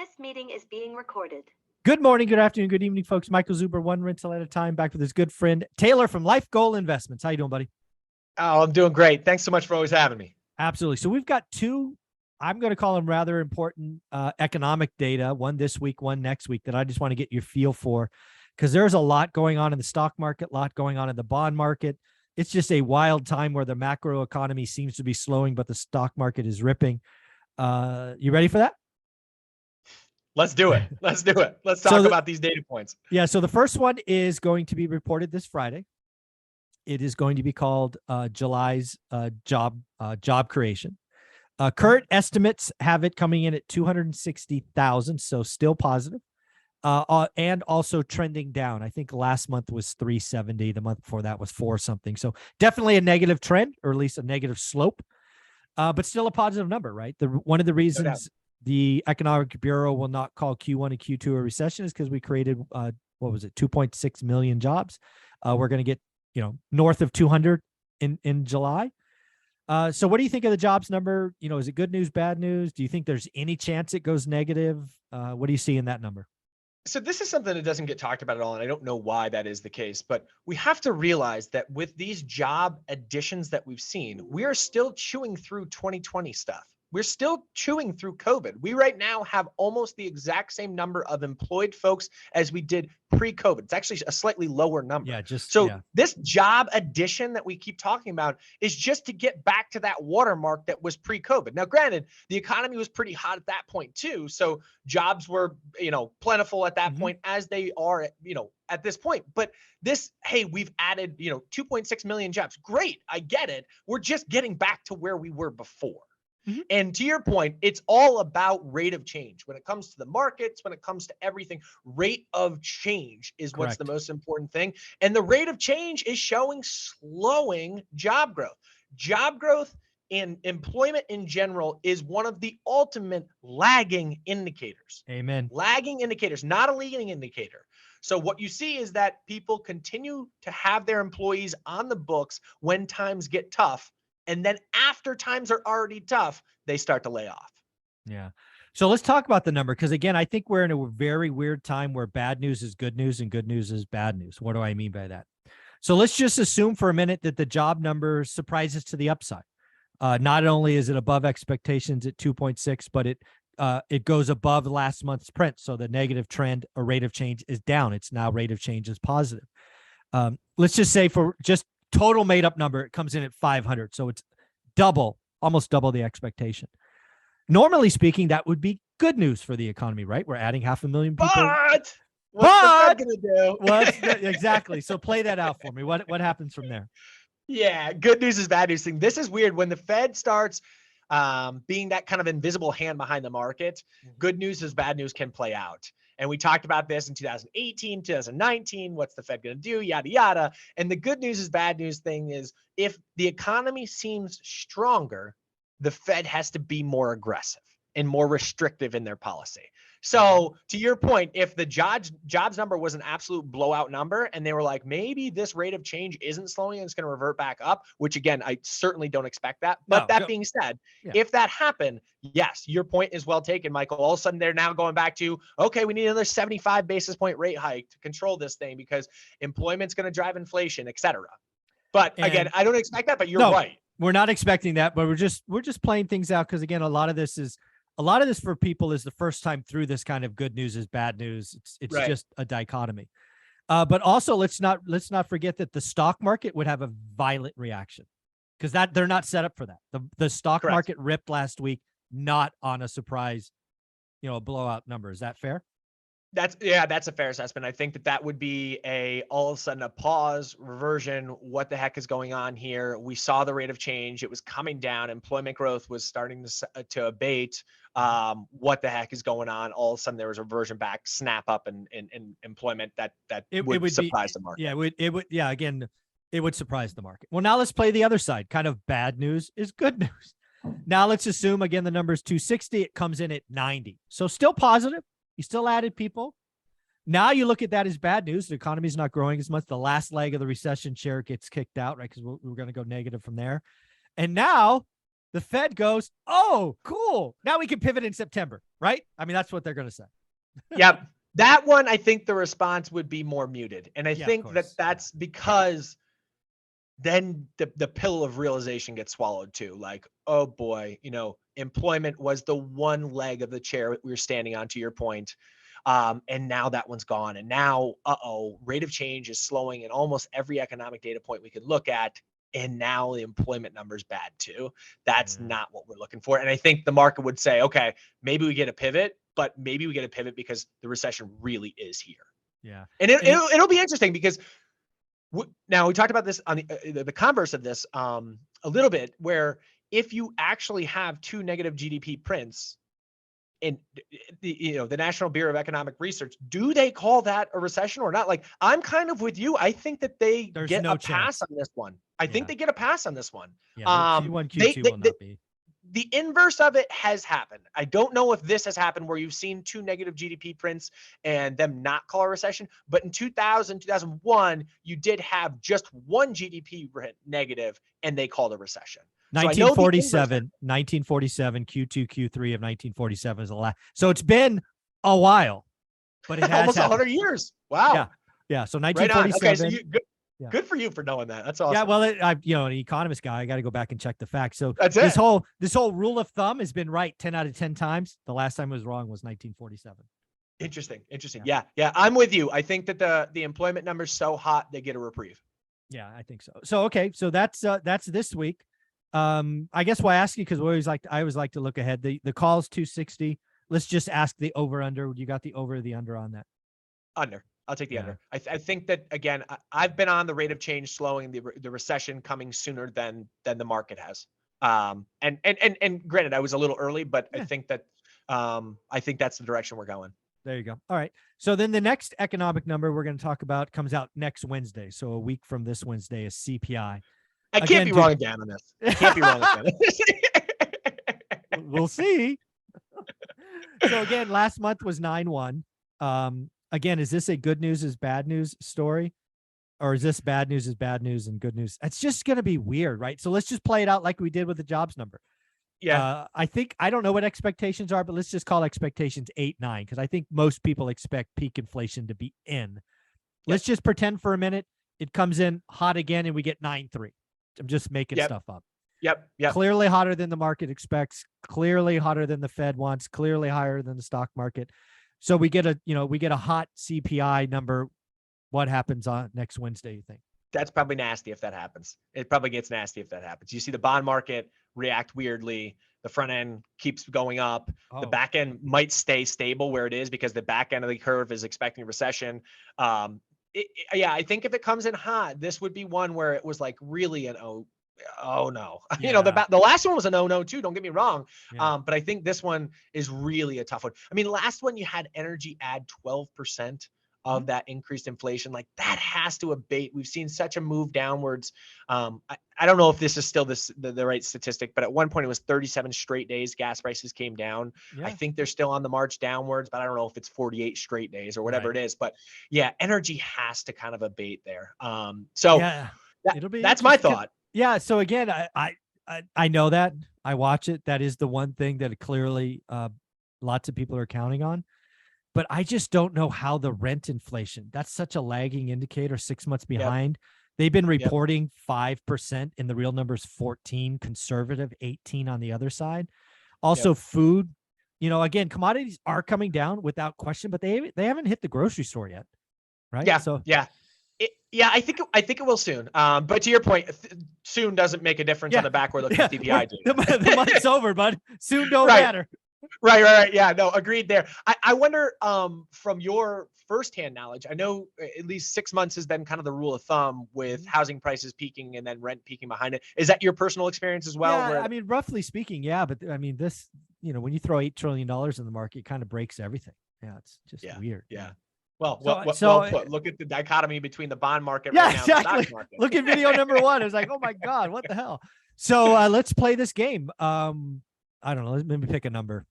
This meeting is being recorded. Good morning, good afternoon, good evening, folks. Michael Zuber, one rental at a time, back with his good friend Taylor from Life Goal Investments. How you doing, buddy? Oh, I'm doing great. Thanks so much for always having me. Absolutely. So we've got two, I'm going to call them rather important economic data, one this week, one next week, that I just want to get your feel for, because there's a lot going on in the stock market, a lot going on in the bond market. It's just a wild time where the macro economy seems to be slowing, but the stock market is ripping. You ready for that? Let's do it. Let's do it. Let's talk about these data points. Yeah. So the first one is going to be reported this Friday. It is going to be called July's job creation. Current estimates have it coming in at 260,000, so still positive, and also trending down. I think last month was 370. The month before that was 4 something. So definitely a negative trend, or at least a negative slope, but still a positive number, right? One of the reasons the Economic Bureau will not call Q1 and Q2 a recession is because we created, what was it, 2.6 million jobs. We're going to get, north of 200 in July. So what do you think of the jobs number? Is it good news, bad news? Do you think there's any chance it goes negative? What do you see in that number? So this is something that doesn't get talked about at all, and I don't know why that is the case, but we have to realize that with these job additions that we've seen, we are still chewing through 2020 stuff. We're still chewing through COVID. We right now have almost the exact same number of employed folks as we did pre-COVID. It's actually a slightly lower number. This job addition that we keep talking about is just to get back to that watermark that was pre-COVID. Now, granted, the economy was pretty hot at that point too. So jobs were, plentiful at that point, as they are, at this point. But this, hey, we've added, 2.6 million jobs. Great. I get it. We're just getting back to where we were before. And to your point, it's all about rate of change. When it comes to the markets, when it comes to everything, rate of change is what's the most important thing. And the rate of change is showing slowing job growth. Job growth and employment in general is one of the ultimate lagging indicators. Amen. Lagging indicators, not a leading indicator. So what you see is that people continue to have their employees on the books when times get tough. And then after times are already tough, they start to lay off. Yeah. So let's talk about the number, because again, I think we're in a very weird time where bad news is good news and good news is bad news. What do I mean by that? So let's just assume for a minute that the job number surprises to the upside. Not only is it above expectations at 2.6, but it goes above last month's print. So the negative trend or rate of change is down. It's now rate of change is positive. Let's just say for just total made up number, it comes in at 500. So it's almost double the expectation. Normally speaking, that would be good news for the economy, right? We're adding 500,000 people. But what's the Fed gonna do? Exactly. So play that out for me. What happens from there? Yeah, good news is bad news thing. This is weird. When the Fed starts being that kind of invisible hand behind the market, good news is bad news can play out. And we talked about this in 2018, 2019. What's the Fed going to do? Yada, yada. And the good news is bad news thing is if the economy seems stronger, the Fed has to be more aggressive and more restrictive in their policy. So to your point, if the jobs number was an absolute blowout number and they were like, maybe this rate of change isn't slowing and it's going to revert back up, which again, I certainly don't expect that. But being said, if that happened, yes, your point is well taken, Michael. All of a sudden they're now going back to, okay, we need another 75 basis point rate hike to control this thing because employment's going to drive inflation, et cetera. But again, I don't expect that, but you're right. We're not expecting that, but we're just playing things out. Cause again, a lot of this for people is the first time through this kind of good news is bad news. It's just a dichotomy. But also let's not forget that the stock market would have a violent reaction because they're not set up for that. The stock market ripped last week, not on a surprise, blowout number. Is that fair? That's a fair assessment. I think that would be all of a sudden a pause, reversion. What the heck is going on here? We saw the rate of change. It was coming down. Employment growth was starting to abate. What the heck is going on? All of a sudden there was a reversion back, snap up in employment that would surprise the market. Yeah, again, it would surprise the market. Well, now let's play the other side. Kind of bad news is good news. Now let's assume again the number is 260. It comes in at 90. So still positive. You still added people. Now you look at that as bad news. The economy is not growing as much. The last leg of the recession chair gets kicked out, right? Because we're going to go negative from there. And now the Fed goes, oh, cool. Now we can pivot in September, right? I mean, that's what they're going to say. Yep. That one, I think the response would be more muted. And I Yeah, of think course. that's because then the pill of realization gets swallowed too. Like, oh boy, employment was the one leg of the chair we were standing on, to your point. And now that one's gone. And now, rate of change is slowing in almost every economic data point we could look at. And now the employment number's bad too. That's not what we're looking for. And I think the market would say, okay, maybe we get a pivot, but maybe we get a pivot because the recession really is here. Yeah. And it'll be interesting because now we talked about this on the converse of this a little bit, where if you actually have two negative GDP prints, and the National Bureau of Economic Research, do they call that a recession or not? Like, I'm kind of with you. I think that they get a pass on this one. I think they get a pass on this one. Yeah, Q1, Q2 will not be. The inverse of it has happened. I don't know if this has happened where you've seen two negative GDP prints and them not call a recession, but in 2000, 2001, you did have just one GDP print negative and they called a recession. 1947, Q2, Q3 of 1947 is the last. So it's been a while, but it has almost 100 years. Wow. Yeah. So 1947. Right on. Okay, so good for you for knowing that. That's awesome. Yeah, well, an economist guy, I got to go back and check the facts. So that's this whole rule of thumb has been right 10 out of 10 times. The last time it was wrong was 1947. Interesting. Yeah. I'm with you. I think that the employment number's so hot they get a reprieve. Yeah, I think so. So okay, so that's this week. I guess why I ask you, because I always like to look ahead. The call's 260. Let's just ask the over under. You got the over or the under on that? Under. I'll take the under. I think that, again, I've been on the rate of change slowing, the recession coming sooner than the market has. And granted, I was a little early, but I think that I think that's the direction we're going. There you go. All right. So then the next economic number we're going to talk about comes out next Wednesday. So a week from this Wednesday is CPI. I can't be wrong again on this. I can't be wrong again. We'll see. So again, last month was 9-1. Again, is this a good news is bad news story? Or is this bad news is bad news and good news? It's just going to be weird, right? So let's just play it out like we did with the jobs number. Yeah. I don't know what expectations are, but let's just call expectations 8-9, because I think most people expect peak inflation to be in. Let's just pretend for a minute it comes in hot again and we get 9-3. I'm just making stuff up. Yep. Clearly hotter than the market expects, clearly hotter than the Fed wants, clearly higher than the stock market. So we get a hot CPI number. What happens on next Wednesday, you think? That's probably nasty if that happens. It probably gets nasty if that happens. You see the bond market react weirdly. The front end keeps going up. The back end might stay stable where it is because the back end of the curve is expecting a recession. I think if it comes in hot, this would be one where it was like really an oh no. Yeah. The last one was an oh no too, don't get me wrong. Yeah. But I think this one is really a tough one. I mean, last one you had energy add 12% of that increased inflation. Like, that has to abate. We've seen such a move downwards. I don't know if this is still the right statistic, but at one point it was 37 straight days gas prices came down. Yeah. I think they're still on the march downwards, but I don't know if it's 48 straight days or whatever it is. But yeah, energy has to kind of abate there. That's my thought. Yeah. So again, I know that. I watch it. That is the one thing that clearly lots of people are counting on. But I just don't know how the rent inflation, that's such a lagging indicator, 6 months behind. They've been reporting 5%, and the real number's 14, conservative 18 on the other side. Also food, again, commodities are coming down without question, but they haven't hit the grocery store yet. Right. Yeah. So I think it will soon. But to your point, soon doesn't make a difference on the backward looking CPI. The month's over, bud. Soon don't matter. Right. Yeah, no, agreed there. I wonder, from your firsthand knowledge, I know at least 6 months has been kind of the rule of thumb with housing prices peaking and then rent peaking behind it. Is that your personal experience as well? Yeah, I mean, roughly speaking, yeah. But I mean, this, when you throw $8 trillion in the market, it kind of breaks everything. Yeah, it's just weird. Yeah. Well put. Look at the dichotomy between the bond market right now and the stock market. Look at video number 1. It was like, oh my God, what the hell? So let's play this game. I don't know. Let's maybe pick a number.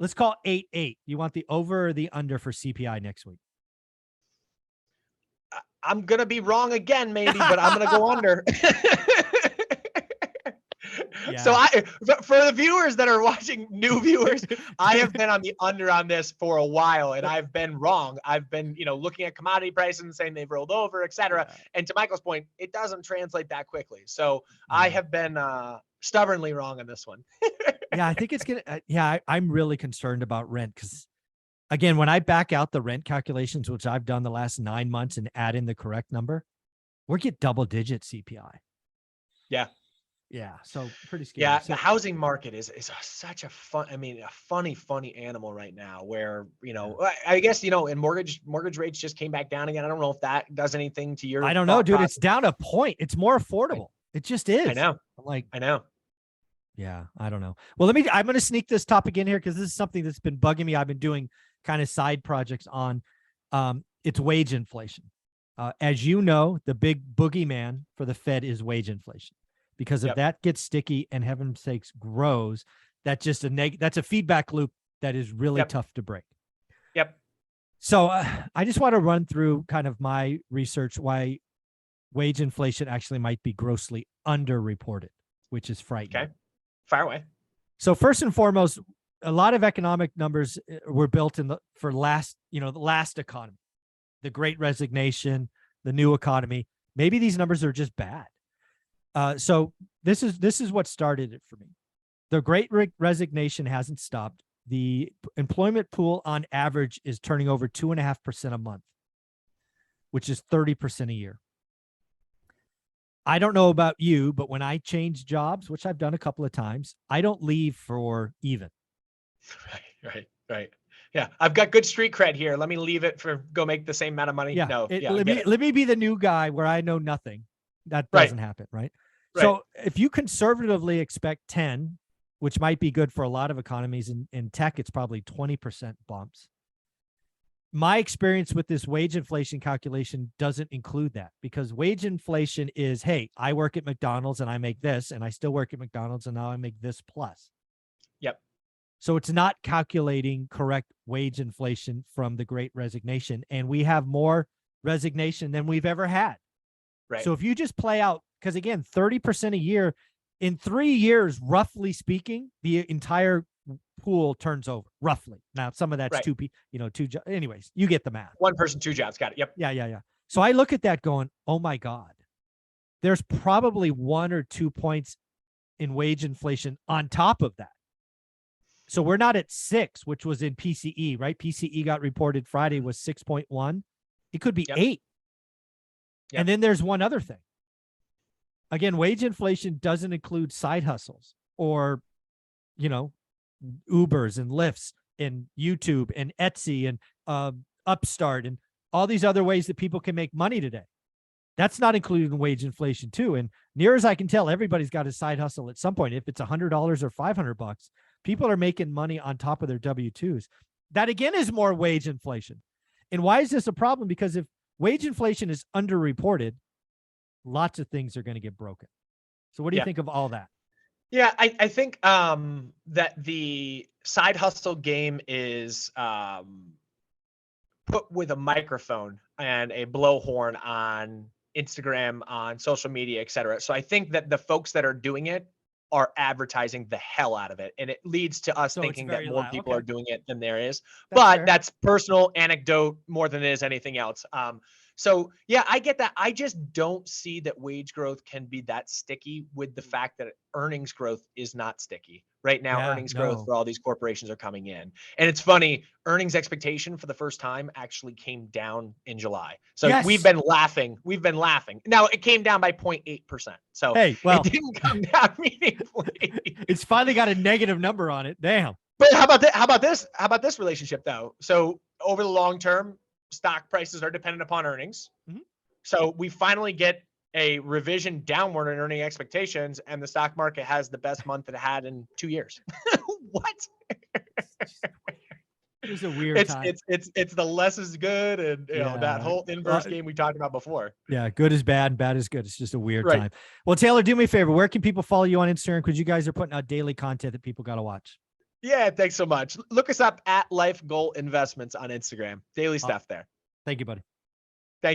Let's call 8-8. You want the over or the under for CPI next week? I'm going to be wrong again, maybe, but I'm going to go under. So for the viewers that are watching, new viewers, I have been on the under on this for a while, and I've been wrong. I've been, looking at commodity prices and saying they've rolled over, et cetera. Yeah. And to Michael's point, it doesn't translate that quickly. So I have been stubbornly wrong on this one. Yeah, I think it's gonna. I'm really concerned about rent because, again, when I back out the rent calculations, which I've done the last 9 months, and add in the correct number, we're get double-digit CPI. Yeah. Yeah, so pretty scary. Yeah, So, the housing market is such a funny animal right now where, I guess, and mortgage rates just came back down again. I don't know if that does anything to your I don't know, thought dude. process. It's down a point. It's more affordable. It just is. I know. I'm like, I know. yeah, I don't know. Well, I'm going to sneak this topic in here because this is something that's been bugging me. I've been doing kind of side projects on it's wage inflation. As you know, the big boogeyman for the Fed is wage inflation. Because if that gets sticky and heaven's sakes grows, that's just that's a feedback loop that is really tough to break. Yep. So I just want to run through kind of my research why wage inflation actually might be grossly underreported, which is frightening. Okay. Fire away. So first and foremost, a lot of economic numbers were built the last economy, the Great Resignation, the new economy. Maybe these numbers are just bad. So this is what started it for me. The Great Resignation hasn't stopped. The employment pool on average is turning over 2.5% a month, which is 30% a year. I don't know about you, but when I change jobs, which I've done a couple of times, I don't leave for even. Right. Yeah, I've got good street cred here. Let me leave it for go make the same amount of money. Yeah, Yeah. Let me be the new guy where I know nothing. That doesn't happen, right? So if you conservatively expect 10, which might be good for a lot of economies, in tech, it's probably 20% bumps. My experience with this wage inflation calculation doesn't include that because wage inflation is, hey, I work at McDonald's and I make this, and I still work at McDonald's and now I make this plus. Yep. So it's not calculating correct wage inflation from the Great Resignation. And we have more resignation than we've ever had. Right. So if you just play out, because again, 30% a year, in 3 years, roughly speaking, the entire pool turns over, roughly. Now, some of that's two jobs. Anyways, you get the math. One person, two jobs. Got it. Yep. Yeah. So I look at that going, oh my God, there's probably 1 or 2 points in wage inflation on top of that. So we're not at 6, which was in PCE, right? PCE got reported Friday was 6.1. It could be 8. Yep. And then there's one other thing. Again, wage inflation doesn't include side hustles or, Ubers and Lyfts and YouTube and Etsy and Upstart and all these other ways that people can make money today. That's not included in wage inflation too. And near as I can tell, everybody's got a side hustle at some point. If it's $100 or $500, people are making money on top of their W-2s. That again is more wage inflation. And why is this a problem? Because if wage inflation is underreported, lots of things are going to get broken. So what do you think of all that? Yeah, I think that the side hustle game is put with a microphone and a blowhorn on Instagram, on social media, et cetera. So I think that the folks that are doing it are advertising the hell out of it. And it leads to us thinking that more people are doing it than there is. That's personal anecdote more than it is anything else. So yeah, I get that. I just don't see that wage growth can be that sticky with the fact that earnings growth is not sticky. Right now, earnings growth for all these corporations are coming in. And it's funny, earnings expectation for the first time actually came down in July. So we've been laughing. Now it came down by 0.8%. So it didn't come down meaningfully. It's finally got a negative number on it. Damn. But how about this relationship though? So over the long term, stock prices are dependent upon earnings. Mm-hmm. So we finally get a revision downward in earning expectations, and the stock market has the best month it had in 2 years. What? It was a weird time. It's the less is good, and that whole inverse game we talked about before. Yeah, good is bad, and bad is good. It's just a weird time. Well, Taylor, do me a favor. Where can people follow you on Instagram? Because you guys are putting out daily content that people got to watch. Yeah, thanks so much. Look us up at Life Goal Investments on Instagram. Daily stuff there. Thank you, buddy.